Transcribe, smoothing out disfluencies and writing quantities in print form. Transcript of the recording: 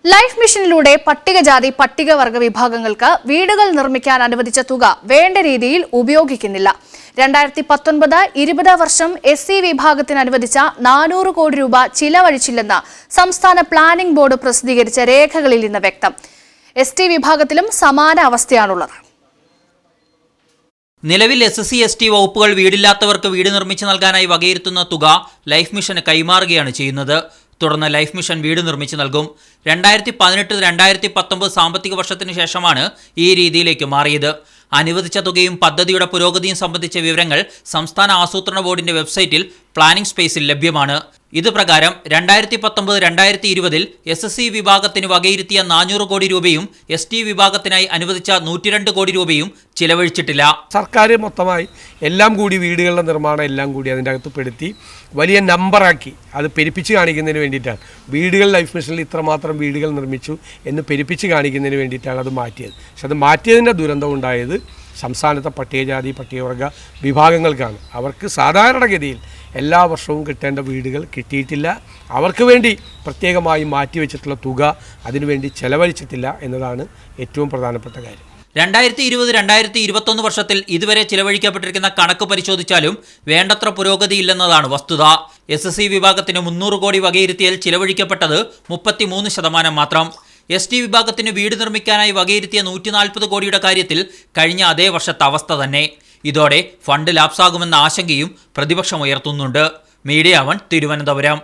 Life മിഷനിലൂടെ പട്ടികജാതി പട്ടികവർഗ വിഭാഗങ്ങൾക്ക് വീടുകൾ നിർമ്മിക്കാൻ അനുവദിച്ച തുക വേണ്ട രീതിയിൽ ഉപയോഗിക്കുന്നില്ല. 2019-20 വർഷം SC വിഭാഗത്തിന് അനുവദിച്ച 400 കോടി രൂപ ചിലവഴിച്ചില്ലെന്ന് സംസ്ഥാന പ്ലാനിംഗ് ബോർഡ് പ്രസിദ്ധീകരിച്ച രേഖകളിൽ നിന്ന് വ്യക്തം. ST വിഭാഗത്തിലും സമാന അവസ്ഥയാണുള്ളത്. നിലവിൽ SC ST വകുപ്പുകൾ വീടില്ലാത്തവർക്ക് വീട് നിർമ്മിച്ചു നൽകാനായി വകയിരുത്തുന്ന തുക ലൈഫ് മിഷന് കൈമാറുകയാണ് ചെയ്യുന്നത്. തുടർന്ന് ലൈഫ് മിഷൻ വീട് നിർമ്മിച്ചു നൽകും. 2018-2019 സാമ്പത്തിക വർഷത്തിന് ശേഷമാണ് ഈ രീതിയിലേക്ക് മാറിയത്. അനുവദിച്ച തുകയും പദ്ധതിയുടെ പുരോഗതിയും സംബന്ധിച്ച വിവരങ്ങൾ സംസ്ഥാന ആസൂത്രണ ബോർഡിന്റെ വെബ്സൈറ്റിൽ പ്ലാനിംഗ് സ്പേസിൽ ലഭ്യമാണ്. ഇത് പ്രകാരം 2019-2020 SC വിഭാഗത്തിന് വകയിരുത്തിയ 400 കോടി രൂപയും ST വിഭാഗത്തിനായി അനുവദിച്ച 102 കോടി രൂപയും ചിലവഴിച്ചിട്ടില്ല. സർക്കാർ മൊത്തമായി എല്ലാം കൂടി വീടുകളുടെ നിർമ്മാണം എല്ലാം കൂടി അതിൻ്റെ അകത്ത് പെടുത്തി വലിയ നമ്പറാക്കി അത് പെരുപ്പിച്ച് കാണിക്കുന്നതിന് വേണ്ടിയിട്ടാണ്. വീടുകൾ ലൈഫ് മിഷനിൽ ഇത്രമാത്രം വീടുകൾ നിർമ്മിച്ചു എന്ന് പെരുപ്പിച്ച് കാണിക്കുന്നതിന് വേണ്ടിയിട്ടാണ് അത് മാറ്റിയത്. പക്ഷെ അത് മാറ്റിയതിൻ്റെ ദുരന്തം ഉണ്ടായത് സംസ്ഥാനത്തെ പട്ടികജാതി പട്ടികവർഗ വിഭാഗങ്ങൾക്കാണ്. അവർക്ക് സാധാരണഗതിയിൽ എല്ലാ വർഷവും കിട്ടേണ്ട വീടുകൾ കിട്ടിയിട്ടില്ല. അവർക്ക് വേണ്ടി പ്രത്യേകമായി മാറ്റിവെച്ചിട്ടുള്ള തുക അതിനുവേണ്ടി ചെലവഴിച്ചിട്ടില്ല എന്നതാണ് ഏറ്റവും പ്രധാനപ്പെട്ട കാര്യം. 2020-2021 വർഷത്തിൽ ഇതുവരെ ചിലവഴിക്കപ്പെട്ടിരിക്കുന്ന കണക്ക് പരിശോധിച്ചാലും വേണ്ടത്ര പുരോഗതിയില്ലെന്നതാണ് വസ്തുത. SC വിഭാഗത്തിന് 300 കോടി വകയിരുത്തിയാൽ ചിലവഴിക്കപ്പെട്ടത് 33% മാത്രം. ST വിഭാഗത്തിന് വീട് നിർമ്മിക്കാനായി വകയിരുത്തിയ 140 കോടിയുടെ കാര്യത്തിൽ കഴിഞ്ഞ അതേ വർഷത്തെ അവസ്ഥ തന്നെ. ഇതോടെ ഫണ്ട് ലാപ്സാകുമെന്ന ആശങ്കയും പ്രതിപക്ഷം ഉയർത്തുന്നുണ്ട്. മീഡിയ 1 തിരുവനന്തപുരം.